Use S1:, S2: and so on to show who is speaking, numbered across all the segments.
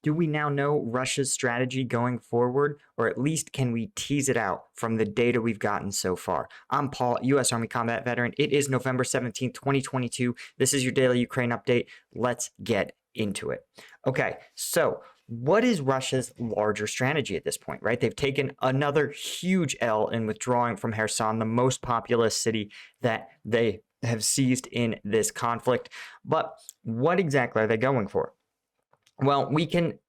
S1: Do we now know Russia's strategy going forward, or at least can we tease it out from the data we've gotten so far? I'm Paul, U.S. Army combat veteran. It is November 17th, 2022. This is your daily Ukraine update. Let's get into it. Okay, so what is Russia's larger strategy at this point, right? They've taken another huge L in withdrawing from Kherson, the most populous city that they have seized in this conflict. But what exactly are they going for? Well, we can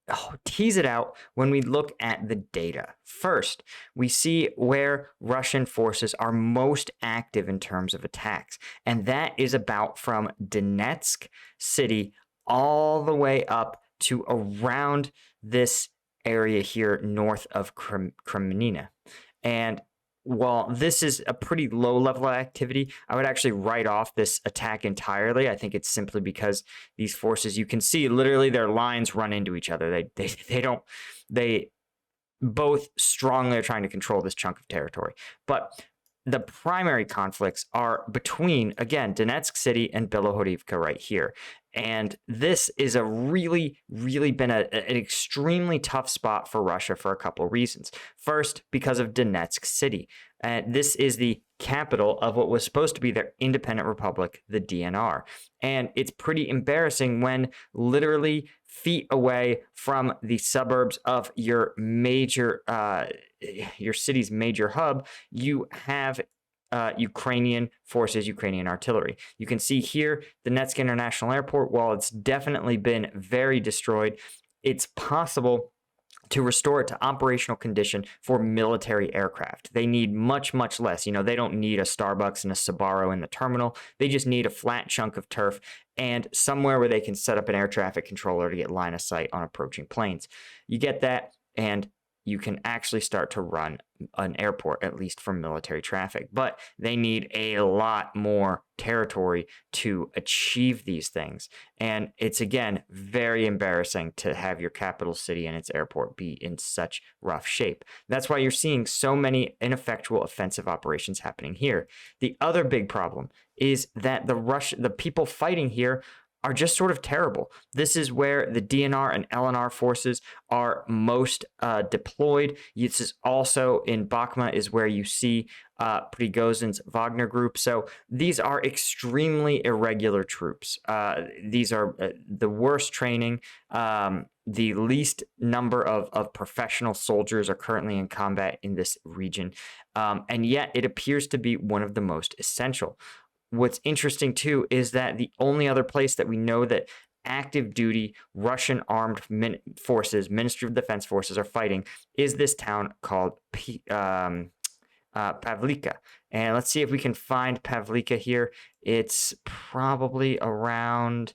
S1: tease it out when we look at the data. First, we see where Russian forces are most active in terms of attacks, and that is about from Donetsk city all the way up to around this area here north of Kremenina. And while this is a pretty low level of activity, I would actually write off this attack entirely. I think it's simply because these forces, you can see literally their lines run into each other. They both strongly are trying to control this chunk of territory. But the primary conflicts are between, again, Donetsk City and Bilohorivka right here. And this is a really been an extremely tough spot for Russia for a couple of reasons. First, because of Donetsk City. This is the capital of what was supposed to be their independent republic, the DNR. And it's pretty embarrassing when literally feet away from the suburbs of your major, your city's major hub, you have Ukrainian forces, Ukrainian artillery. You can see here the Donetsk International Airport, while it's definitely been very destroyed, it's possible to restore it to operational condition for military aircraft. They need much less. They don't need a Starbucks and a Sbarro in the terminal. They just need a flat chunk of turf and somewhere where they can set up an air traffic controller to get line of sight on approaching planes. You get that, and you can actually start to run an airport, at least for military traffic. But they need a lot more territory to achieve these things. And it's, again, very embarrassing to have your capital city and its airport be in such rough shape. That's why you're seeing so many ineffectual offensive operations happening here. The other big problem is that the people fighting here are just sort of terrible. This is where the DNR and LNR forces are most deployed. This is also in Bakhmut is where you see Prigozhin's Wagner group. So these are extremely irregular troops. These are the worst training. The least number of professional soldiers are currently in combat in this region. And yet it appears to be one of the most essential. What's interesting, too, is that the only other place that we know that active duty Russian armed forces, Ministry of Defense forces, are fighting is this town called Pavlika. And let's see if we can find Pavlika here. It's probably around...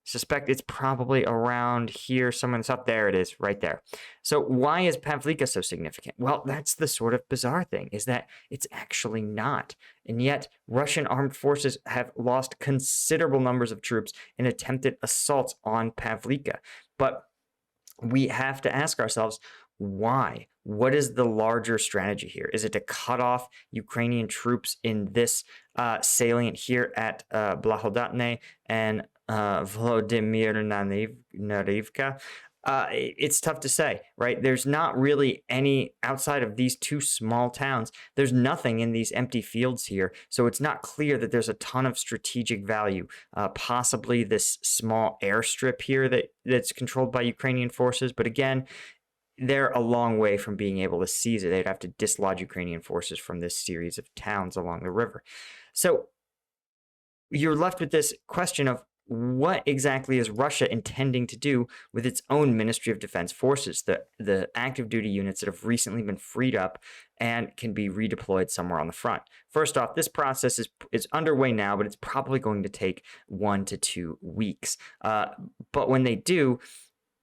S1: Suspect it's probably around here, somewhere up there. It is right there. So why is Pavlika so significant? Well, that's the sort of bizarre thing, is that it's actually not. And yet Russian armed forces have lost considerable numbers of troops in attempted assaults on Pavlika. But we have to ask ourselves, why? What is the larger strategy here? Is it to cut off Ukrainian troops in this salient here at Blahodatne and Volodymyr Narivka? It's tough to say, right? There's not really any outside of these two small towns. There's nothing in these empty fields here. So it's not clear that there's a ton of strategic value. Possibly this small airstrip here that's controlled by Ukrainian forces. But again, they're a long way from being able to seize it. They'd have to dislodge Ukrainian forces from this series of towns along the river. So you're left with this question of, what exactly is Russia intending to do with its own Ministry of Defense forces, the active duty units that have recently been freed up and can be redeployed somewhere on the front? First off, this process is underway now, but it's probably going to take 1 to 2 weeks. But when they do,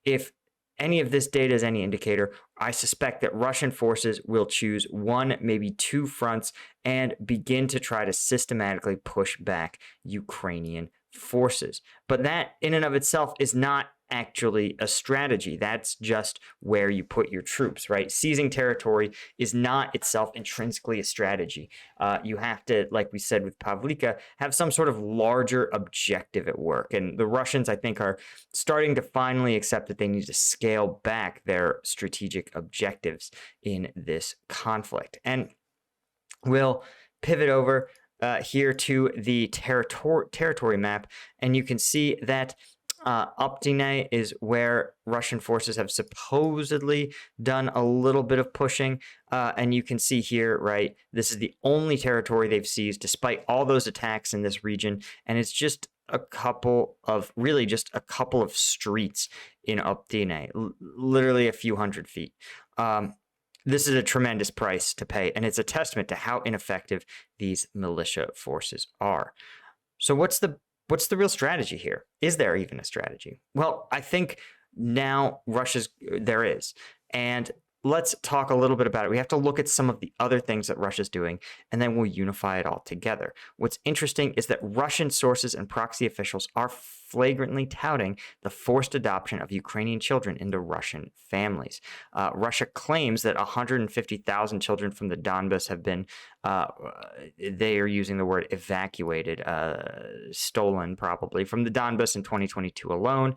S1: if any of this data is any indicator, I suspect that Russian forces will choose 1, maybe 2 fronts and begin to try to systematically push back Ukrainian forces. But that in and of itself is not actually a strategy. That's just where you put your troops, right? Seizing territory is not itself intrinsically a strategy. You have to, like we said with Pavlika, have some sort of larger objective at work. And the Russians, I think, are starting to finally accept that they need to scale back their strategic objectives in this conflict. And we'll pivot over here to the territory map, and you can see that Optine is where Russian forces have supposedly done a little bit of pushing. And you can see here, right, this is the only territory they've seized despite all those attacks in this region. And it's just a couple of streets in Optine, literally a few hundred feet. This is a tremendous price to pay, and it's a testament to how ineffective these militia forces are. So what's the real strategy here? Is there even a strategy? Well, I think now there is. And let's talk a little bit about it. We have to look at some of the other things that Russia's doing, and then we'll unify it all together. What's interesting is that Russian sources and proxy officials are flagrantly touting the forced adoption of Ukrainian children into Russian families. Russia claims that 150,000 children from the Donbas have been, they are using the word evacuated, stolen probably, from the Donbas in 2022 alone.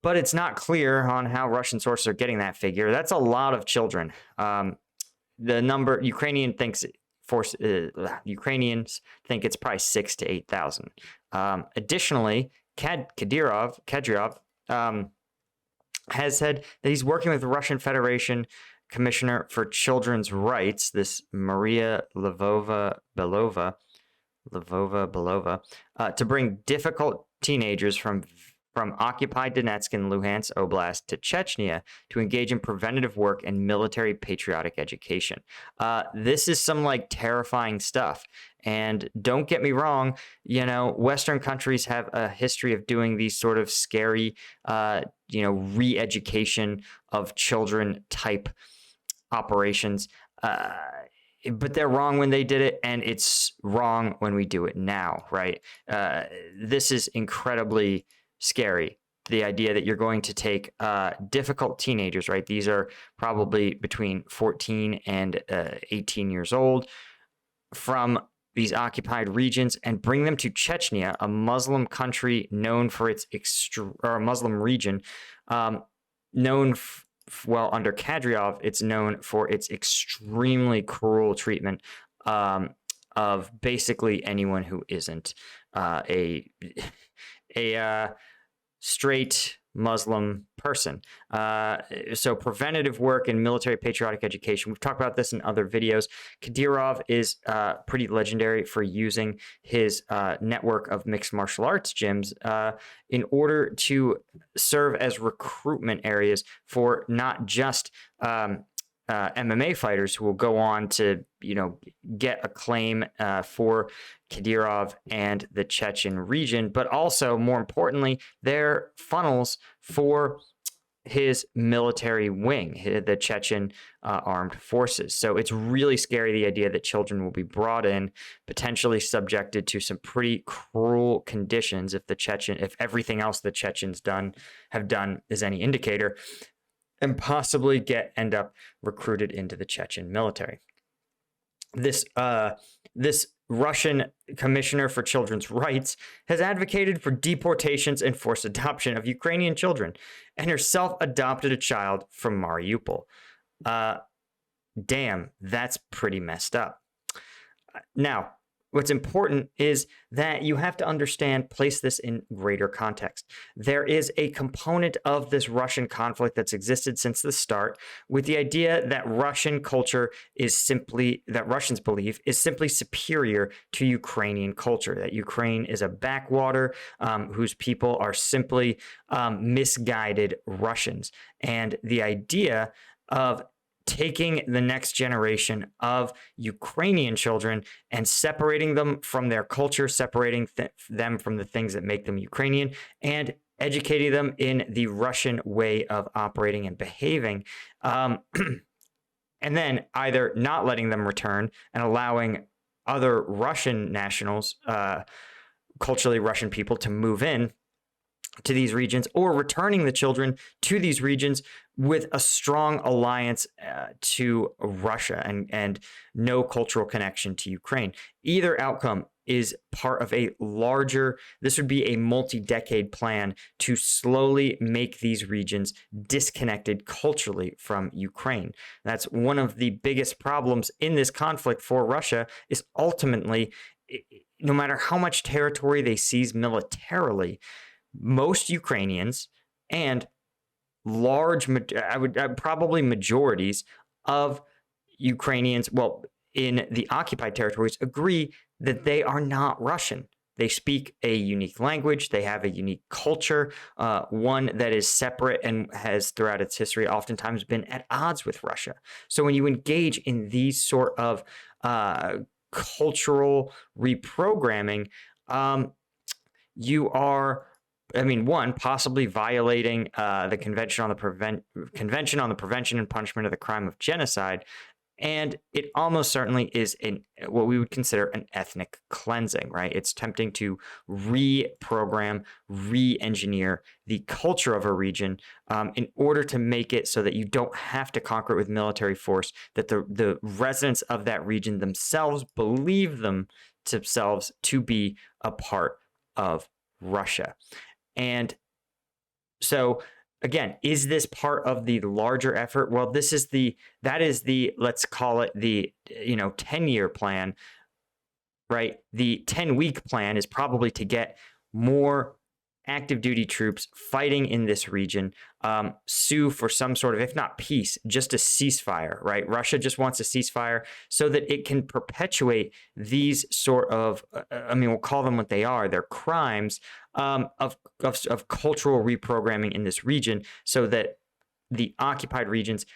S1: But it's not clear on how Russian sources are getting that figure. That's a lot of children. The number Ukrainians think it's probably 6,000 to 8,000. Additionally, Kadyrov has said that he's working with the Russian Federation Commissioner for Children's Rights, this Maria Lvova-Belova, to bring difficult teenagers from occupied Donetsk and Luhansk Oblast to Chechnya to engage in preventative work and military patriotic education. This is some terrifying stuff. And don't get me wrong, Western countries have a history of doing these sort of scary, re-education of children type operations. But they're wrong when they did it, and it's wrong when we do it now, right? This is incredibly scary. The idea that you're going to take difficult teenagers, right? These are probably between 14 and 18 years old, from these occupied regions and bring them to Chechnya, a Muslim country known for its or a Muslim region known under Kadyrov, it's known for its extremely cruel treatment of basically anyone who isn't a straight Muslim person. So preventative work and military patriotic education. We've talked about this in other videos. Kadyrov is pretty legendary for using his network of mixed martial arts gyms in order to serve as recruitment areas for not just MMA fighters who will go on to, get acclaim for Kadyrov and the Chechen region, but also, more importantly, they're funnels for his military wing, the Chechen armed forces. So it's really scary, the idea that children will be brought in, potentially subjected to some pretty cruel conditions if everything else the Chechens have done is any indicator, and possibly end up recruited into the Chechen military. This Russian Commissioner for Children's Rights has advocated for deportations and forced adoption of Ukrainian children, and herself adopted a child from Mariupol. Damn, that's pretty messed up. Now, what's important is that you have to place this in greater context. There is a component of this Russian conflict that's existed since the start with the idea that Russian culture that Russians believe is simply superior to Ukrainian culture, that Ukraine is a backwater whose people are simply misguided Russians. And the idea of taking the next generation of Ukrainian children and separating them from their culture, separating them from the things that make them Ukrainian, and educating them in the Russian way of operating and behaving, and then either not letting them return and allowing other Russian nationals, culturally Russian people, to move in, to these regions, or returning the children to these regions with a strong alliance to Russia and no cultural connection to Ukraine. Either outcome is part of a larger, this would be a multi-decade plan to slowly make these regions disconnected culturally from Ukraine. That's one of the biggest problems in this conflict for Russia, is ultimately, no matter how much territory they seize militarily, most Ukrainians and large, I would probably majorities of Ukrainians, well, in the occupied territories, agree that they are not Russian. They speak a unique language. They have a unique culture, one that is separate and has, throughout its history, oftentimes been at odds with Russia. So when you engage in these sort of cultural reprogramming, you are, I mean, one, possibly violating the Convention on the Prevention and Punishment of the Crime of Genocide, and it almost certainly is what we would consider an ethnic cleansing, right? It's attempting to reprogram, re-engineer the culture of a region in order to make it so that you don't have to conquer it with military force, that the residents of that region themselves believe themselves to be a part of Russia. And so, again, is this part of the larger effort? Well, that is the, let's call it the, 10-year plan, right? The 10-week plan is probably to get more active duty troops fighting in this region, sue for some sort of, if not peace, just a ceasefire, right? Russia just wants a ceasefire so that it can perpetuate these sort of, we'll call them what they are, they're crimes of cultural reprogramming in this region, so that the occupied regions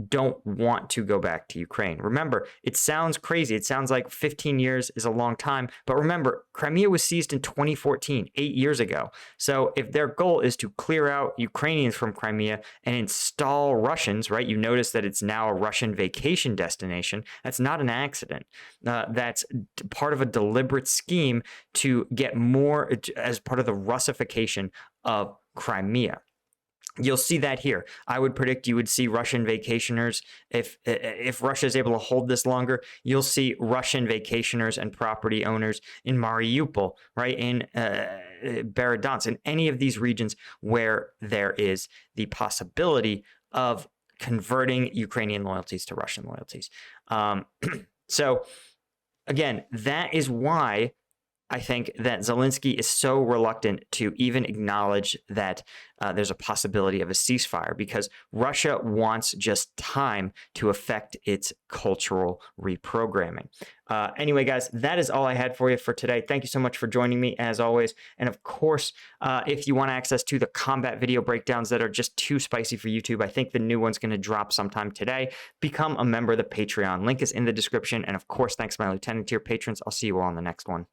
S1: don't want to go back to Ukraine. Remember, it sounds crazy. It sounds like 15 years is a long time. But remember, Crimea was seized in 2014, 8 years ago. So if their goal is to clear out Ukrainians from Crimea and install Russians, right? You notice that it's now a Russian vacation destination. That's not an accident. That's part of a deliberate scheme to get more as part of the Russification of Crimea. You'll see that here. I would predict you would see Russian vacationers. If Russia is able to hold this longer, you'll see Russian vacationers and property owners in Mariupol, right, in Berdyansk, in any of these regions where there is the possibility of converting Ukrainian loyalties to Russian loyalties. So, again, that is why I think that Zelensky is so reluctant to even acknowledge that there's a possibility of a ceasefire, because Russia wants just time to affect its cultural reprogramming. Anyway, guys, that is all I had for you for today. Thank you so much for joining me, as always. And of course, if you want access to the combat video breakdowns that are just too spicy for YouTube, I think the new one's going to drop sometime today. Become a member of the Patreon. Link is in the description. And of course, thanks to my Lieutenant tier patrons. I'll see you all on the next one.